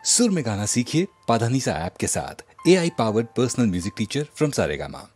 सुर में गाना सीखिए पाधानीसा ऐप के साथ। AI powered personal music teacher from Saregama.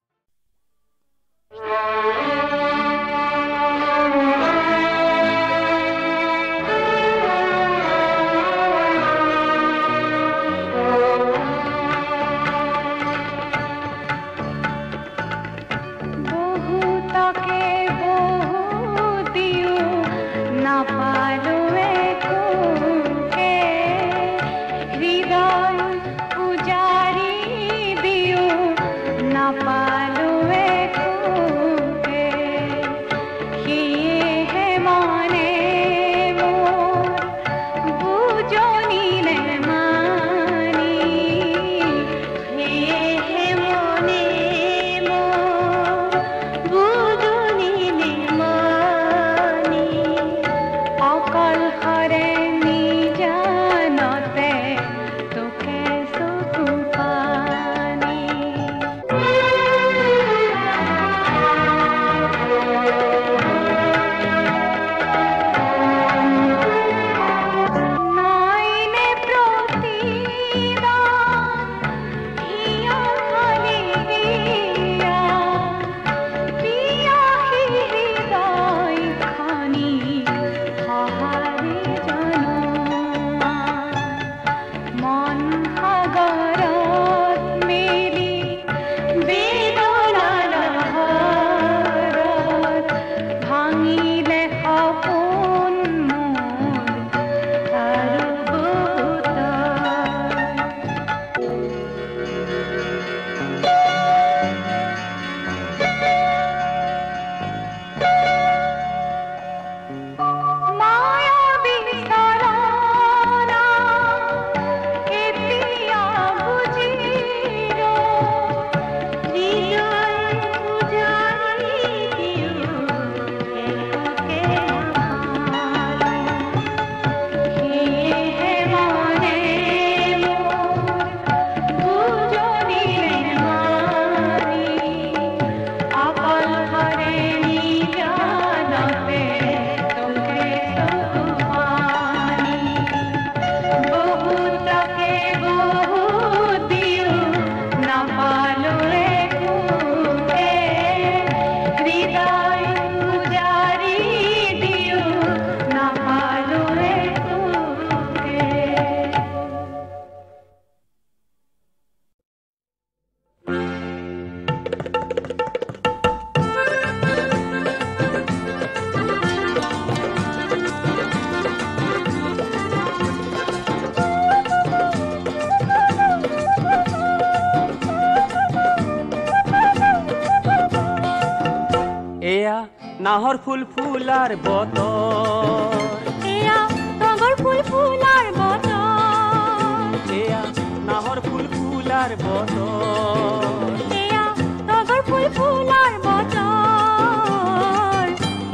নাহর ফুল ফুলার বতর এয়া টগর ফুল ফুলার বতর এয়া নাহর ফুল ফুলার বতর এয়া টগর ফুল ফুলার বতর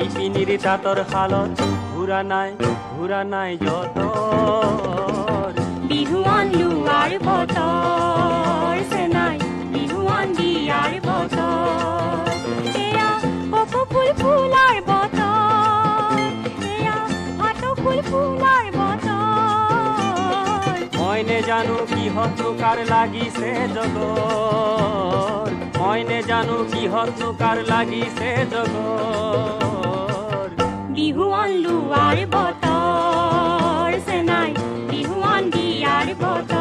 ইপিনির দাঁতর হালত ঘুরা নাই যতর বিহুয়ান লুয়ার বতর সেনাই বিহুয়ান দিয়ার বতর এয়া কোকো ফুল ফুলার বতর এয়া হাটো ফুল ফুলার বতর মইনে জানো কিহত কার লাগিছে জগৰ মইনে জানো কিহত কাৰ লাগিছে জগৰ বিহুয়ান লুয়াৰ বতৰ সেনাই বিহুয়ান দিয়াৰ বতৰ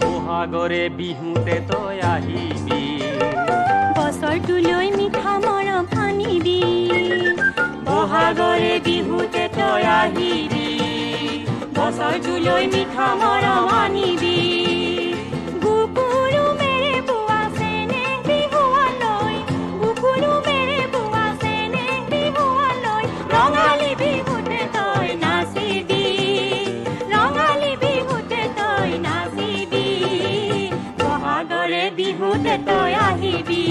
বহাগৰে বিহুতে তই আহিবি বছৰটোলৈ মিঠা মৰম আনিবি বহাগৰে বিহুতে তই আহিবি বছৰটোলৈ মিঠা মৰম আনিবি বুকুৰু মেৰে বুৱা চেনে বিহুৱালৈ বুকুৰু মেৰে বুৱা চেনে বিহুৱালৈ ৰঙালী বিহুতে তই নাচিবি ৰঙালী বিহুতে তই নাচিবি বহাগৰে বিহুতে তই আহিবি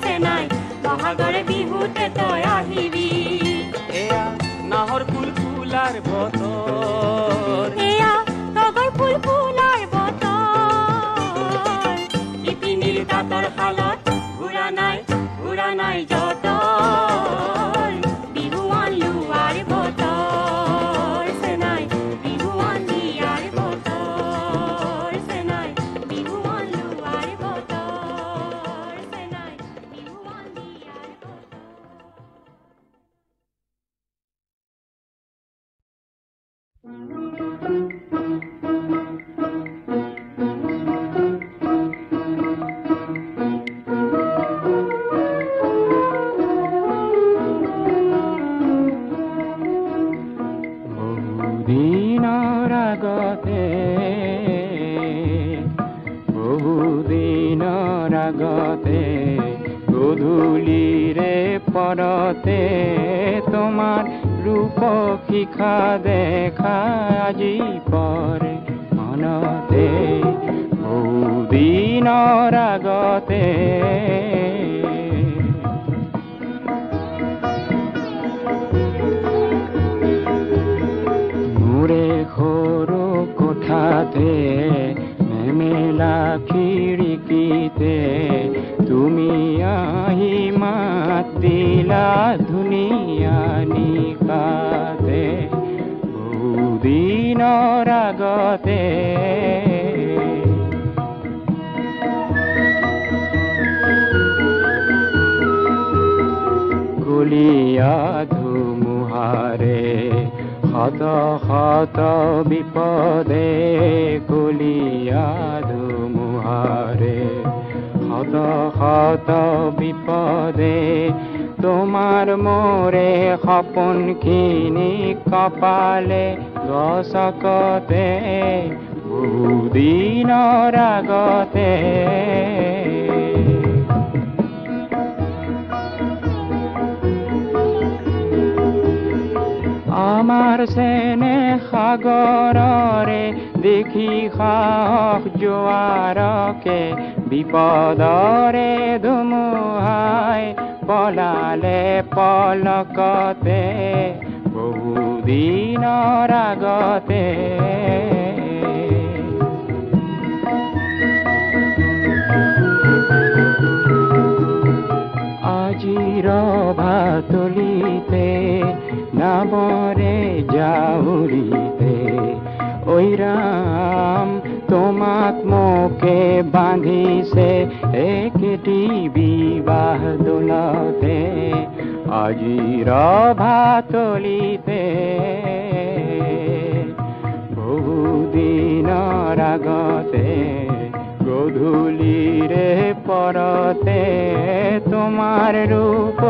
চেনাই বহাগৰে বিহুতে তই আহিবি এয়া নাহৰ ফুল ফুলাৰ বতৰ এয়া তগৰ ফুল ফুলাৰ বতৰ ইপিনিৰ তাঁতৰ শালত ঘূৰা নাই যতৰ বিহুৱান লোৱাৰ বতৰ চেনাই বিহুৱান দিয়াৰ বতৰ চেনাই বিহুৱান লোৱাৰ বতৰ চেনাই বিহুৱান দিয়াৰ বতৰ বহুদিনৰ আগতে গধূলিৰে পৰতে তোমাৰ ৰূপ শিখা দেখা আজি পৰে মনতে বহুদিনৰ আগতে মোৰে সৰু কোঠাতে মেমেলা খিৰিকীতে তুমি আহি মাত দিলা ধুনীয়া নিশাতে বহুদিনৰ আগতে কলীয়া ধুমুহাৰে শত শত বিপদে কলীয়া ধুমুহাৰে শত শত বিপদে তোমাৰ মোৰে সপোনখিনি কপালে গছকতে বহুদিনৰ আগতে আমাৰ চেনে সাগৰৰে দেখি সাহস জোৱাৰকে বিপদৰে ধুমুহাই পলালে পলকতে বহুদিনৰ আগতে আজিৰ ভাতলিতে নামৰে জাউৰিতে ঐ ৰাম তোমাক মোকে বান্ধিছে একেটি বিবাহ দোলতে আজিৰ ভাতলিতে বহুদিনৰ আগতে গধূলিৰে পৰতে তোমাৰ ৰূপ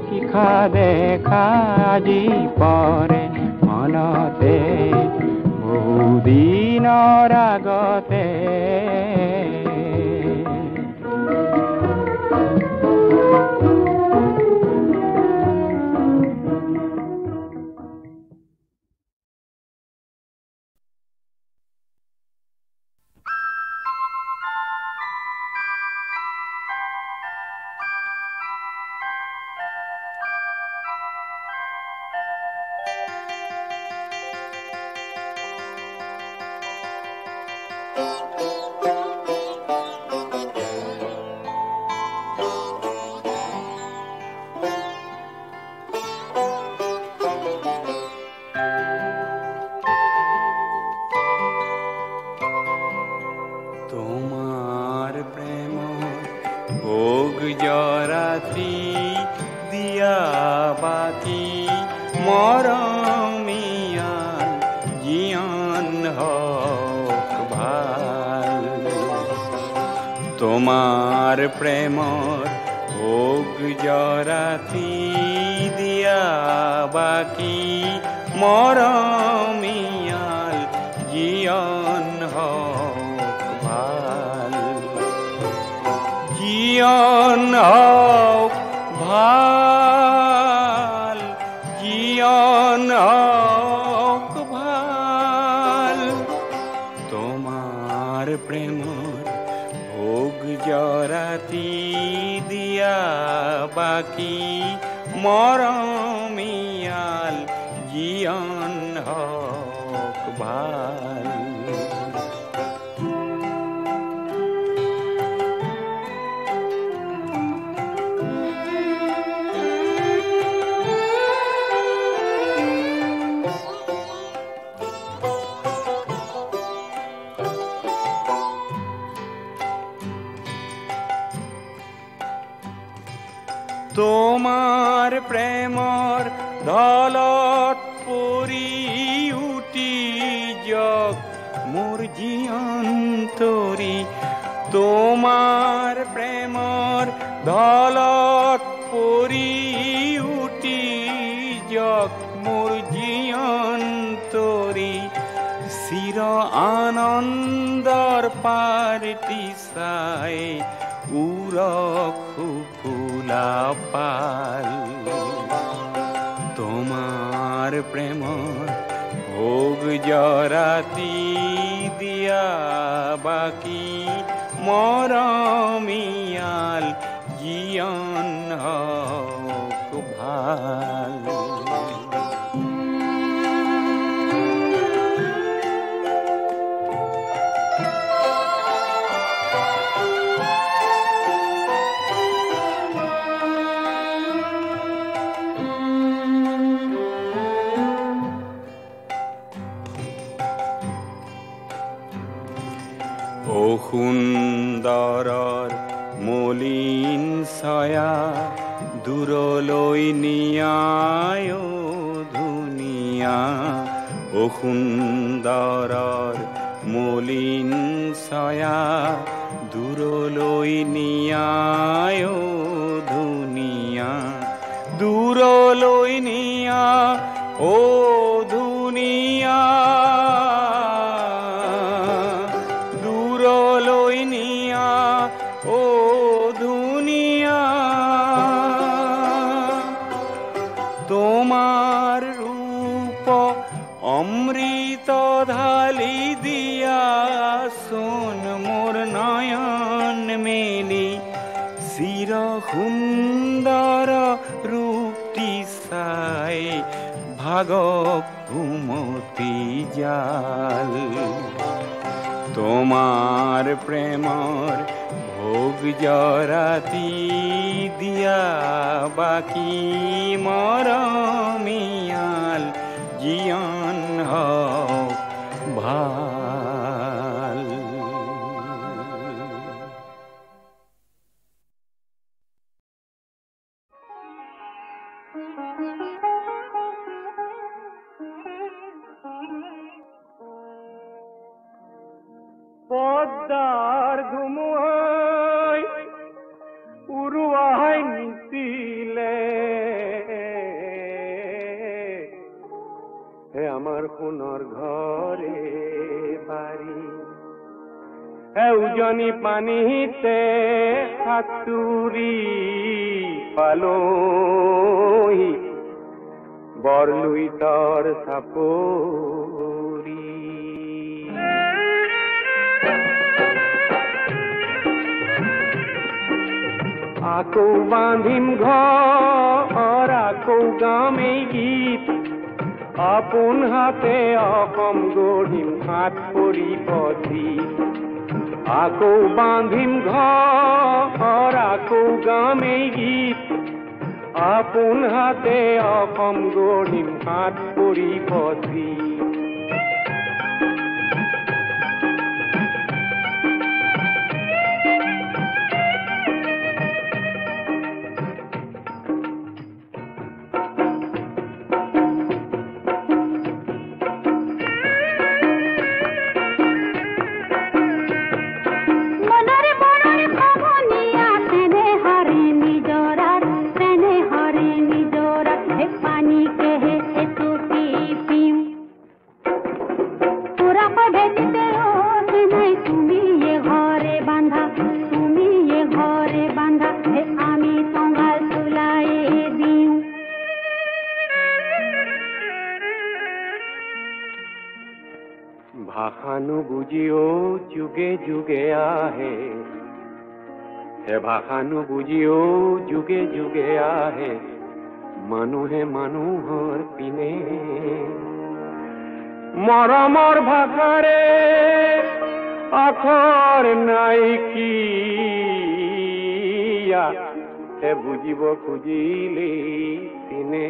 শিখা দেখা আজি পৰে মনতে বহুদিনৰ আগতে তোমার প্রেমর ভোগ জরাতি দিয়া বাকি মরমিয়াল জীবন হোক ভাল জীবন হোক ভাল জীবন হোক ভাল তোমার প্রেমর ভোগ জরাতি দিয়া বাকী মৰমীয়াল জীৱন হওক ভাল। তোমাৰ প্ৰেমৰ দলত পৰি উঠি যাওক মোৰ জীয়ন্তৰী। তোমাৰ প্ৰেমৰ দলত পৰি উঠি যাওক মোৰ জীয়ন্তৰী। চিৰ আনন্দৰ পাৰ্টি চাই উৰক ফুলা পাল। তোমাৰ প্ৰেমৰ ভোগ জৰাতি দিয়া বাকি মৰমিয়াল জীবন হওক ভাল। সুন্দৰৰ মলিন ছায়া দূৰলৈ নিয়ায় ধুনীয়া। ও সুন্দৰৰ মলিন ছায়া দূৰলৈ নিয়ায় ধুনীয়া। দূৰলৈ নিয়া ও ধুনীয়া। তোমার রূপ অমৃত ঢালি দিয়া সোন মোর নয়ন মেলি। চির সুন্দর রূপটি চাই ভাগক ঘুমতি জাল। তোমার প্রেমর ভোগ জরাতি দিয়া বাকি মরমিয়াল জীবন হওক ভাল। পদ্মার ধুমুহায় উড়ুয়ায় নিছিলে হে আমার সোণৰ ঘৰে বাড়ি। হে উজনি পানীতে সাঁতুৰি পালোহি বৰলুইতৰ চাপৰি। আকৌ বান্ধিম ঘৰ আকৌ গাম এই গীত। আপোন হাতে অসম গঢ়িম হাত পৰিব চিত। আকৌ বান্ধিম ঘৰ আকৌ গাম এই গীত। আপোন হাতে অসম গঢ়িম হাত পৰিব চিত। ভাষানো বুঝিও যুগে যুগে আহে হে ভাষা নুবুজিও যুগে যুগে আহে মানুহে মানুহৰ পিনে মৰমৰ ভাষাৰে আখৰ নাইকিয়া হে বুজিব খুজিলে চিনে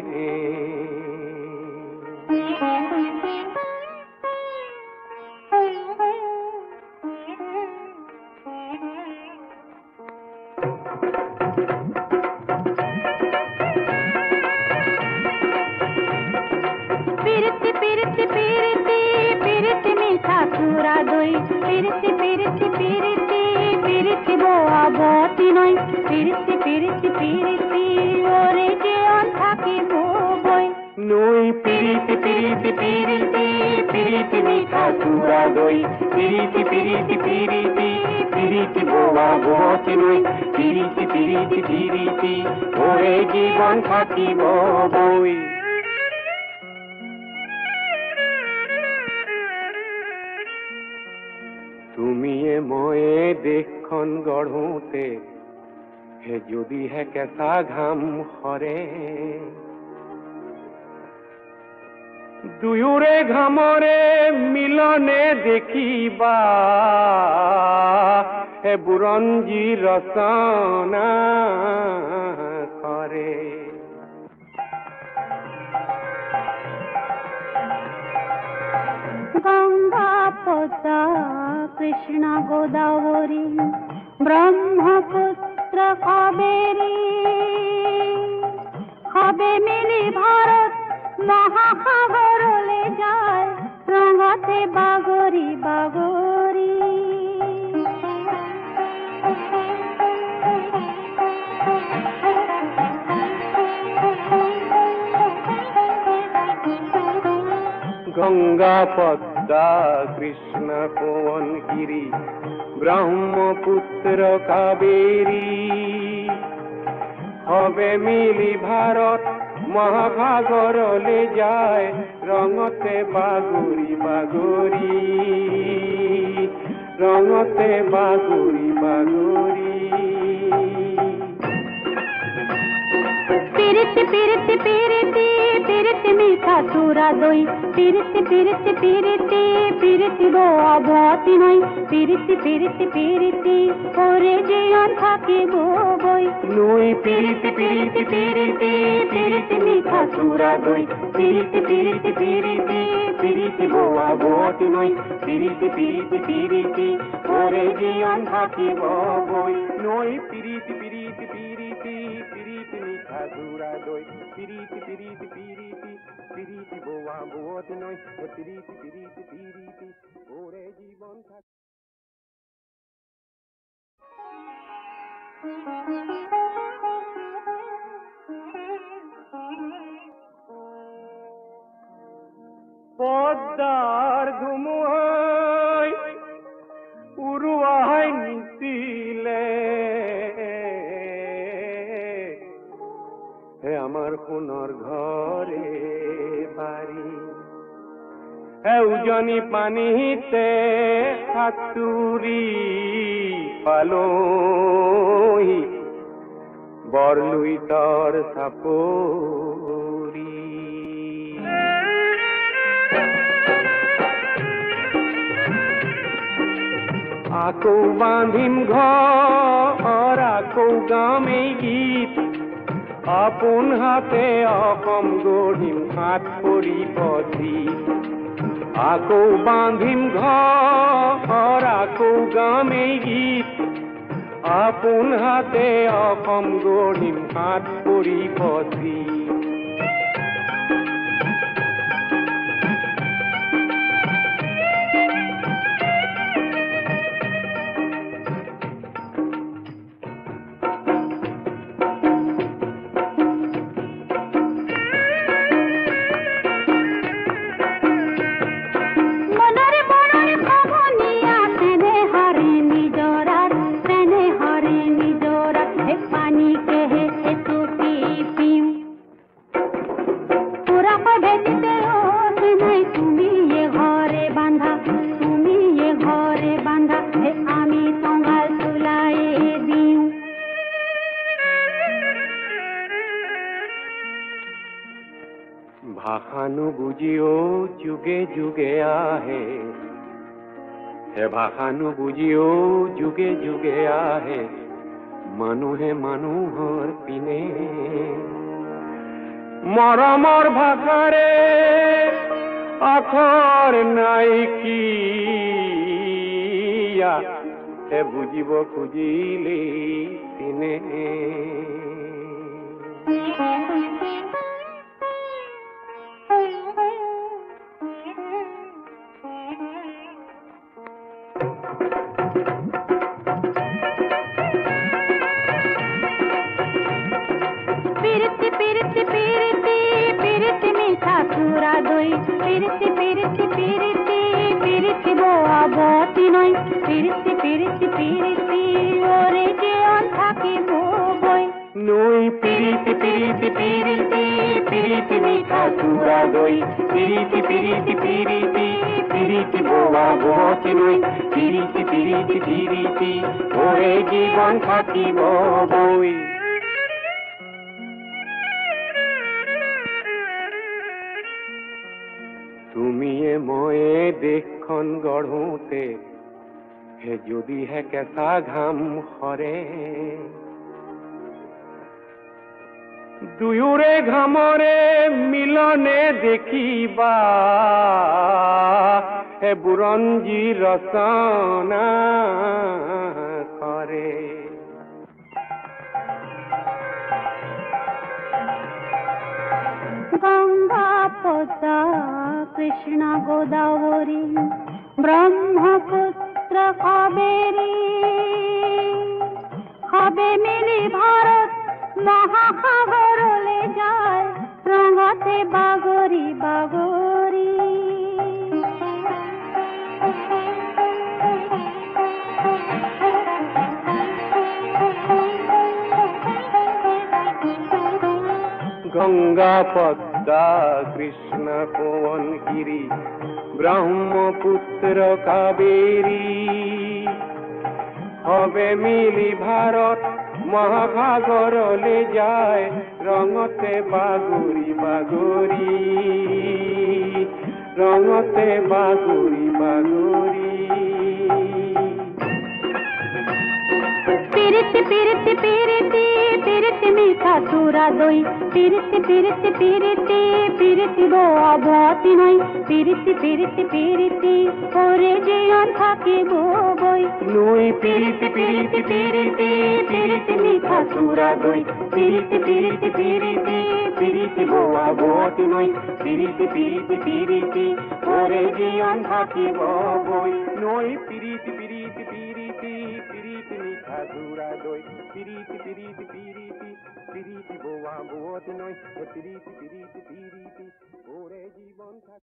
পিরিতি পিরিতি পিরিতি পিরিতি মিঠা চূড়া দই পিরিতি পিরিতি পিরিতি পিরিতি বোয়া বতি নই পিরিতি পিরিতি পিরিতি ওরে জীবন থাকিব বই নই পিরিতি পিরিতি পিরিতি পিরিতি মিঠা চূড়া দই পিরিতি পিরিতি পিরিতি পিরিতি বোয়া বতি নই পিরিতি পিরিতি পিরিতি ওরে জীবন থাকিব বই তুমিয়ে ময়ে দেশখন গঢ়োতে হে যদিহে কেঁচা ঘাম সৰে দুয়োৰে ঘামৰে মিলনে দেখিবা হে বুৰঞ্জী ৰচনা কৰে গঙ্গা পদ্মা কৃষ্ণ গোদাবরী ব্রহ্মপুত্র কাবেরী হবে মিলি ভারত মহাসাগরলে যায় রঙাতে বাগরি বাগরি গঙ্গা পদ্মা কৃষ্ণ কোনগিরি ব্রহ্মপুত্র কাবেরী হবে মিলি ভারত মহাসাগরলে যায় রঙতে বাগরি বাগরি রঙতে বাগরি বাগরি পিরিতি পিরিতি পিরিতি পিরিতি মিঠা চূড়া দই পিরিতি পিরিতি পিরিতি পিরিতি বোয়া বতি নই পিরিতি পিরিতি পিরিতি ওরে জীবন থাকিব বই নই পিরিতি পিরিতি পিরিতি পিরিতি মিঠা চূড়া দই পিরিতি পিরিতি পিরিতি পিরিতি বোয়া বতি নই পিরিতি পিরিতি পিরিতি ওরে জীবন থাকিব বই নই পিরিতি পিরিতি পিরিতি পিরিতি মিঠা চূড়া দই পিরিতি পিরিতি পিরিতি পিরিতি বোয়া বতি নই পিরিতি পিরিতি পিরিতি ওরে জীবন থাকিব পদ্মার ধুমুহাই উড়ুয়াই নিছিলে হে আমার সোণৰ ঘৰে বাড়ি হে উজনি পানীতে সাঁতুৰি পালহি বৰলুইতৰ চাপৰি আকৌ বান্ধিম ঘৰ আকৌ গাম এই গীত আপোন হাতে অসম গঢ়িম হাত পৰি পথি আকৌ বান্ধিম ঘৰ আকৌ গাম এই গীত আপোন হাতে অসম গঢ়িম হাত পৰি পথি ভাষা নুবুজিও যুগে যুগে আহে হে ভাষা নুবুজিও যুগে যুগে আহে মানুহে মানুহৰ পিনে মৰমৰ ভাষাৰে আখৰ নাইকিয়া হে বুজিব খুজিলে চিনে পিরিতি পিরিতি পিরিতি পিরিতি মিঠা চূড়া দই পিরিতি পিরিতি পিরিতি পিরিতি বোয়া বতি নয় পিরিতি পিরিতি পিরিতি ওরে জীবন থাকিব বই নই পিরিতি পিরিতি পিরিতি পিরিতি মিঠা চূড়া দই পিরিতি পিরিতি পিরিতি পিরিতি বোয়া বতি নই পিরিতি পিরিতি পিরিতি ওরে জীবন থাকিব বই তুমিয়ে ময়ে দেশখন গঢ়োতে হে যদিহে কেঁচা ঘাম সৰে দুয়োৰে ঘামৰে মিলনে দেখিবা হে বুৰঞ্জী ৰচনা কৰে গঙ্গা পদ্মা কৃষ্ণা গোদাবৰী ব্ৰহ্মপুত্ৰ কাবেৰী হবে মিলি ভাৰত মহাসাগৰলে যায় ৰঙতে বাগৰি বাগৰি গঙ্গা পদ্মা কৃষ্ণ কোৱনগিৰি ব্ৰহ্মপুত্ৰ কাবেৰী হবে মিলি ভাৰত মহাসাগৰলে যায় ৰঙতে বাগৰি বাগৰি ৰঙতে বাগৰি বাগৰি পিরিতি পিরিতি পিরিতি পিরিতি মিঠা চূড়া দই পিরিতি পিরিতি পিরিতি পিরিতি বোয়া বতি নয় পিরিতি পিরিতি পিরিতি ওরে জীবন থাকিব বই নই পিরিতি পিরিতি পিরিতি পিরিতি মিঠা চূড়া দই পিরিতি পিরিতি পিরিতি পিরিতি বোয়া বতি নই পিরিতি পিরিতি পিরিতি ওরে জীবন থাকিব বই নই পিরিতি পিরিতি পিরিতি পিরিতি মিঠা চূড়া দই পিরিতি পিরিতি পিরিতি পিরিতি বোয়া বতি নই পিরিতি পিরিতি পিরিতি ওরে জীবন থাকিব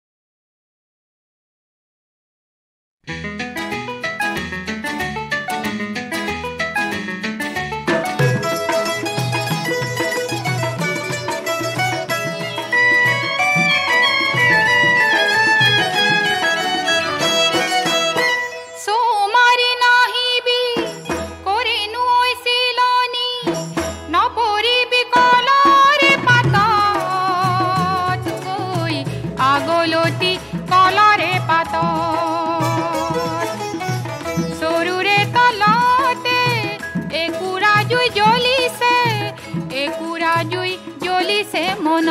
আগলতি কলরে পাত সরুরে তলতে একুরা জুই জ্বলিছে মন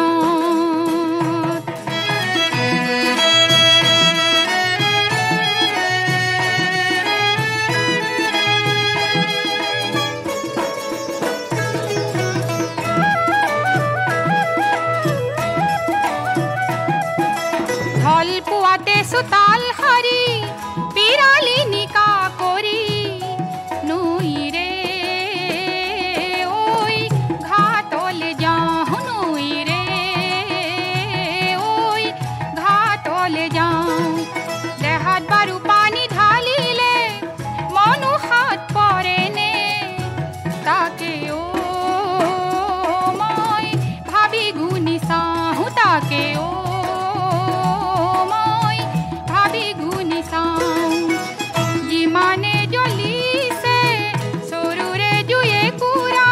পুয়াতে সুতাল হারি পিরালি নিকা করি নুই রে ওই ঘাটলে যাও নুই রে ওই ঘাটলে যাও দেহাত বারু পানি ঢালিলে মনু হাত পরে নে তাকে ও মই ভাবি গুনি সাহু তাকে ও যিমানে জ্বলিছে সৰুৰে জুয়ে কুৰা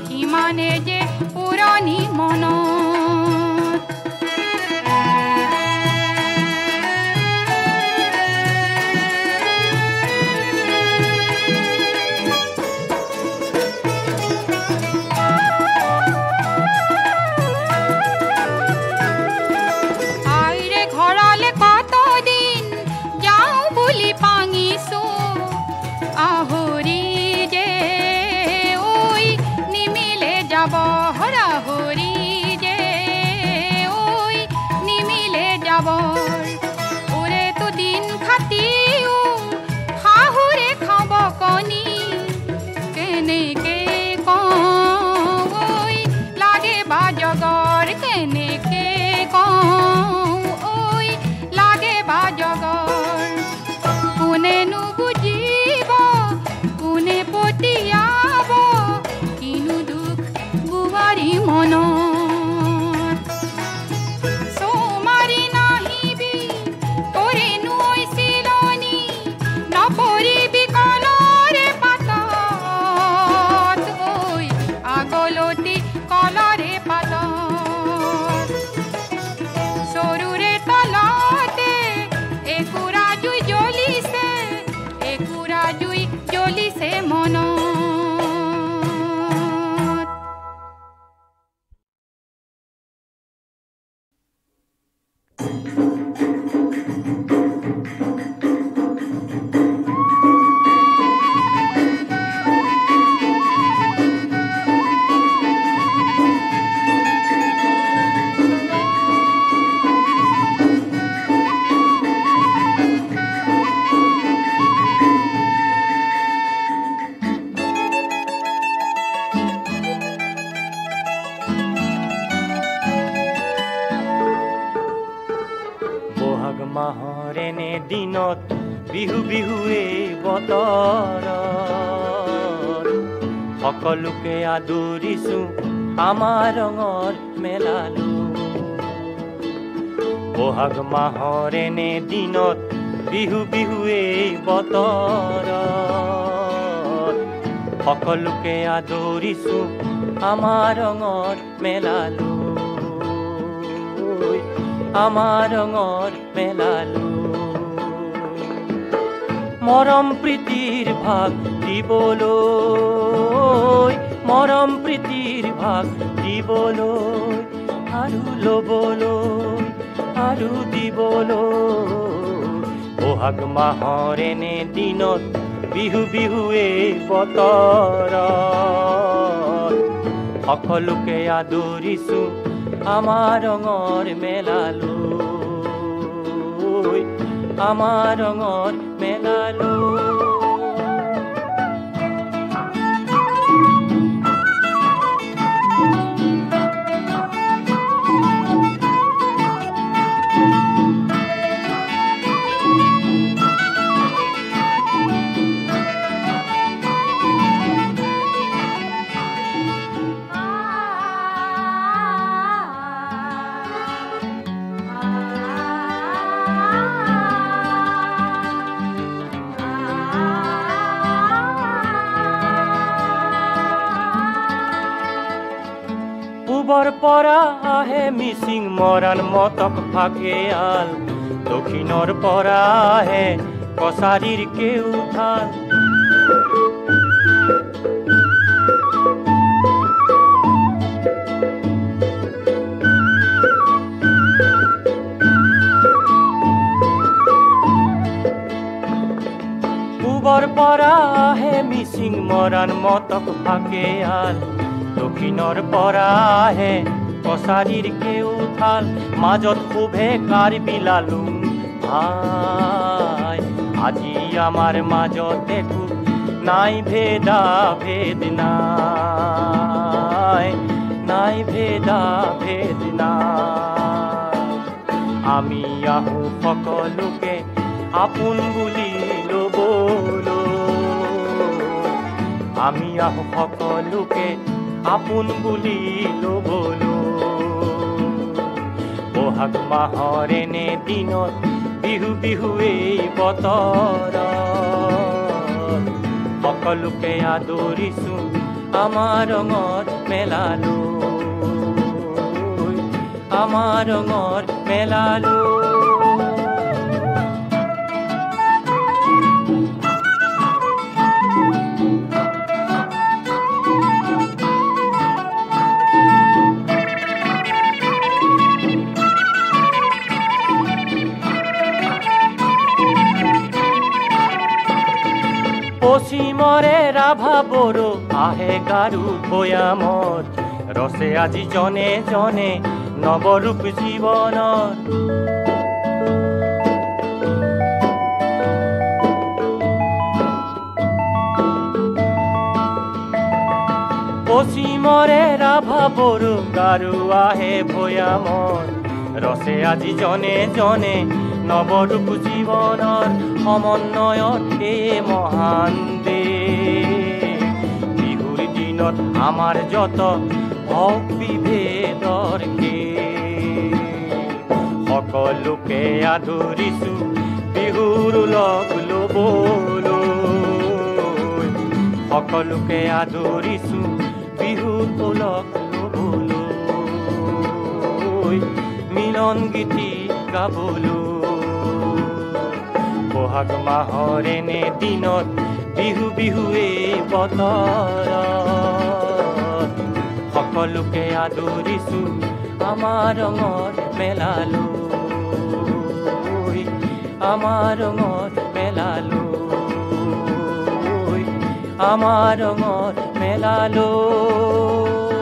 সিমানে যে পুৰণি মনত কেনেকে কওঁ ঐ লাগে বা জগৰ কোনেনো বুজিব কোনে পঠিয়াব কিনো দুখ বোৱাৰী মনত চৌমাৰি নাহিবি কৰিনো ঐ চিলনি নপৰিবি কলৰে পাতত ঐ আগলতি কলৰে পাতত চৰুৰে তলতে একুৰা জুই জ্বলিছে মনত মাহৰ এনে দিনত বিহু বিহুৱে বতৰত সকলোকে আদৰিছো আমাৰ ৰঙৰ মেলালো বহাগ মাহৰ এনে দিনত বিহু বিহুৱে বতৰত সকলোকে আদৰিছো আমাৰ ৰঙৰ মেলালো আমাৰ ৰঙৰ মেলালো মৰম প্ৰীতিৰ ভাগ দিবলৈ মৰম প্ৰীতিৰ ভাগ দিবলৈ আৰু ল'বলৈ আৰু দিবলৈ বহাগ মাহৰ এনে দিনত বিহু বিহুৱে বতৰত সকলোকে আদৰিছো আমাৰ ৰঙৰ মেলালো আমাৰ ৰঙৰ মেলালো পূবৰ পৰা আহে মিচিং মৰাণ মটক ফাকেয়াল দক্ষিণৰ পৰা আহে কছাৰীৰ কেওঁথাল পূবৰ পৰা আহে মিচিং মৰাণ মটক ফাকেয়াল দক্ষিণৰ পৰা আহে কছাৰীৰ কেওঁথাল মাজত শোভে কাৰ্বি লালুং ভাই আজি আমাৰ মাজত দেখো নাই ভেদা ভেদ নাই নাই ভেদা ভেদ নাই আমি আহো সকলোকে আপোন বুলি ল'বলৈ আমি আহো সকলোকে আপোন বুলি ল'বলৈ বহাগ মাহৰ এনে দিনত বিহু বিহুৱে বতৰত সকলোকে আদৰিছো আমাৰ ৰঙৰ মেলালো আমাৰ ৰঙৰ মেলালো পশ্চিমৰে ৰাভা বড়ো আহে গাৰু ভৈয়ামত ৰচে আজি জনে জনে নৱৰূপ জীৱনত পশ্চিমৰে ৰাভা বড়ো গাৰু আহে ভৈয়ামৰ ৰসে আজি জনে জনে নৱৰূপ জীৱনৰ সমন্বয়ত এই মহান দেশ বিহুৰ দিনত আমাৰ যত হওক বিভেদৰ সকলোকে আদৰিছো বিহুৰ লগ ল'বলৈ সকলোকে আদৰিছো বিহুৰ লগ ল'বলৈ মিলন গীতি গাবলৈ বহাগ মাহৰ এনে দিনত বিহু বিহুৱে বতৰত সকলোকে আদৰিছো আমাৰ ৰঙৰ মেলালৈ আমাৰ ৰঙৰ মেলালৈ আমাৰ ৰঙৰ মেলালৈ